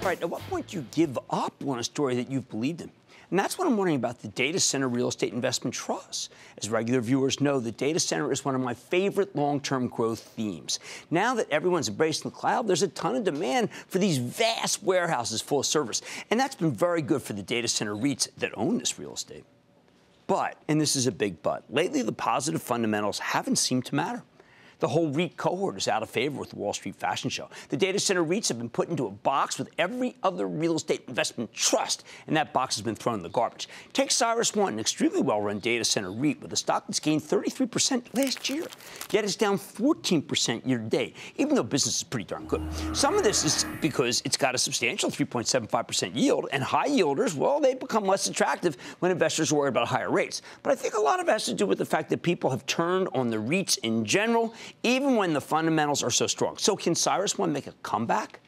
All right, at what point do you give up on a story that you've believed in? And that's what I'm wondering about the data center real estate investment trust. As regular viewers know, the data center is one of my favorite long-term growth themes. Now that everyone's embracing the cloud, there's a ton of demand for these vast warehouses full of servers. And that's been very good for the data center REITs that own this real estate. But, and this is a big but, lately the positive fundamentals haven't seemed to matter. The whole REIT cohort is out of favor with the Wall Street fashion show. The data center REITs have been put into a box with every other real estate investment trust, and that box has been thrown in the garbage. Take CyrusOne, an extremely well-run data center REIT with a stock that's gained 33% last year, yet it's down 14% year-to-date, even though business is pretty darn good. Some of this is because it's got a substantial 3.75% yield, and high yielders, well, they become less attractive when investors are worried about higher rates. But I think a lot of it has to do with the fact that people have turned on the REITs in general, even when the fundamentals are so strong. So can CyrusOne make a comeback?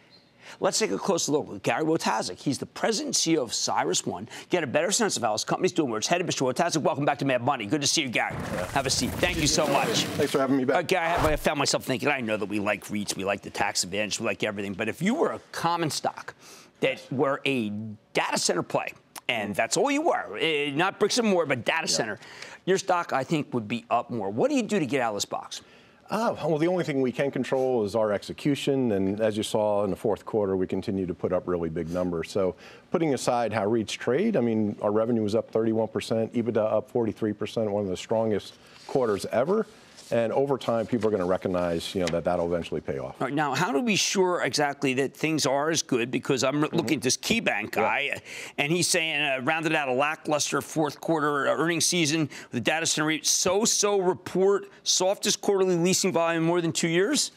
Let's take a closer look with Gary Wojtaszek. He's the president and CEO of CyrusOne. Get a better sense of how his company's doing, where it's headed. Mr. Wojtaszek, welcome back to Mad Money. Good to see you, Gary. Yeah. Have a seat. Thank you so much. Thanks for having me back. Gary, I found myself thinking, I know that we like REITs, we like the tax advantage, we like everything, but if you were a common stock that were a data center play, and that's all you were, not bricks and mortar, but data center, your stock, I think, would be up more. What do you do to get out of this box? Well, the only thing we can control is our execution, and as you saw in the fourth quarter, we continue to put up really big numbers. So putting aside how REITs trade, I mean, our revenue was up 31%, EBITDA up 43%, one of the strongest quarters ever. And over time, people are going to recognize, that that'll eventually pay off. All right, now, how do we be sure exactly that things are as good? Because I'm looking at this KeyBank guy, and he's saying rounded out a lackluster fourth quarter earnings season with the data center REIT. So report softest quarterly leasing volume in more than 2 years.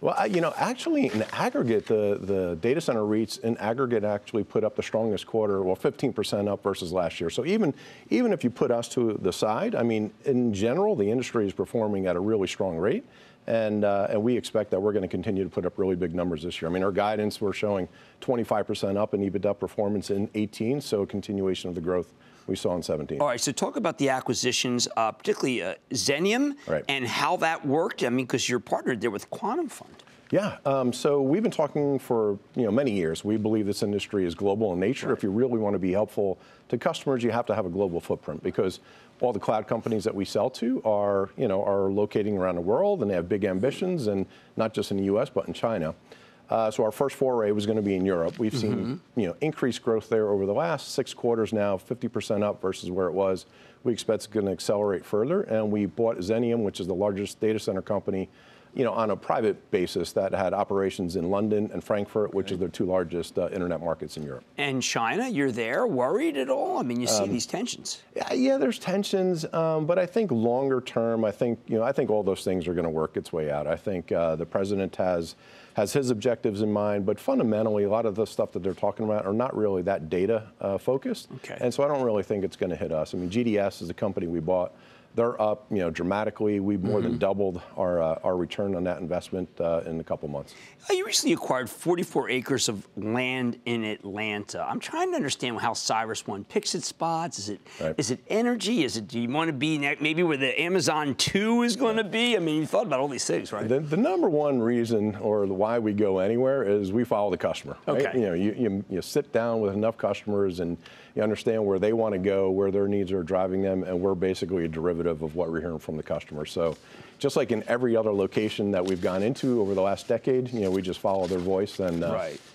Well, actually, in aggregate, the data center REITs in aggregate actually put up the strongest quarter, well, 15% up versus last year. So even if you put us to the side, I mean, in general, the industry is performing at a really strong rate, and we expect that we're going to continue to put up really big numbers this year. I mean, our guidance, we're showing 25% up in EBITDA performance in 18, so a continuation of the growth we saw in 17. All right, so talk about the acquisitions, particularly Zenium, and how that worked. I mean, because you're partnered there with Quantum Fund. Yeah, so we've been talking for many years. We believe this industry is global in nature. Right. If you really want to be helpful to customers, you have to have a global footprint, because all the cloud companies that we sell to are locating around the world, and they have big ambitions, and not just in the U.S. but in China. So our first foray was going to be in Europe. We've seen increased growth there over the last 6 quarters now, 50% up versus where it was. We expect it's going to accelerate further. And we bought Zenium, which is the largest data center company, on a private basis that had operations in London and Frankfurt, which are the 2 largest internet markets in Europe. And China, you're there, worried at all? I mean, you see these tensions. Yeah, there's tensions, but I think longer term, I think all those things are going to work its way out. I think the president has his objectives in mind, but fundamentally, a lot of the stuff that they're talking about are not really that data focused. Okay. And so I don't really think it's going to hit us. I mean, GDS is a company we bought. They're up, dramatically. We've more than doubled our return on that investment in a couple months. You recently acquired 44 acres of land in Atlanta. I'm trying to understand how CyrusOne picks its spots. Is it energy? Do you want to be maybe where the Amazon 2 is going to be? I mean, you thought about all these things, right? The number one reason, or why we go anywhere, is we follow the customer. Right? Okay. You sit down with enough customers and you understand where they want to go, where their needs are driving them, and we're basically a derivative of what we're hearing from the customer. So just like in every other location that we've gone into over the last decade, we just follow their voice, and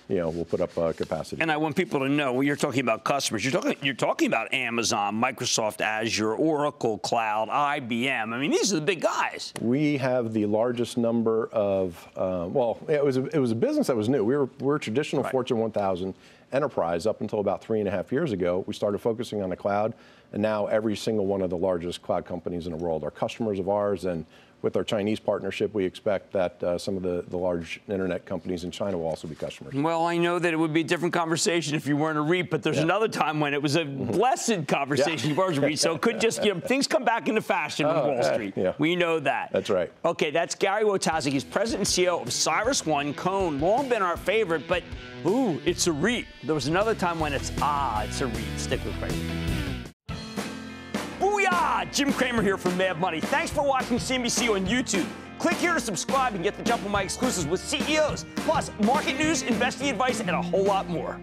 we'll put up capacity. And I want people to know, when you're talking about customers, you're talking about Amazon, Microsoft Azure, Oracle Cloud, IBM. I mean, these are the big guys. We have the largest number of it was a business that was new. We're a traditional Fortune 1000 enterprise up until about 3.5 years ago. We started focusing on the cloud, and now every single one of the largest cloud companies in the world are customers of ours. And with our Chinese partnership, we expect that some of the large internet companies in China will also be customers. Well, I know that it would be a different conversation if you weren't a REIT, but there's another time when it was a blessed conversation if you weren't a REIT. So it could just, things come back into fashion on Wall Street. We know that. That's right. Okay, that's Gary Wojtaszek. He's president and CEO of CyrusOne. Cone, long been our favorite, but ooh, it's a REIT. There was another time when it's a REIT. Stick with Cramer. Booyah! Jim Cramer here from Mad Money. Thanks for watching CNBC on YouTube. Click here to subscribe and get the jump on my exclusives with CEOs, plus market news, investing advice, and a whole lot more.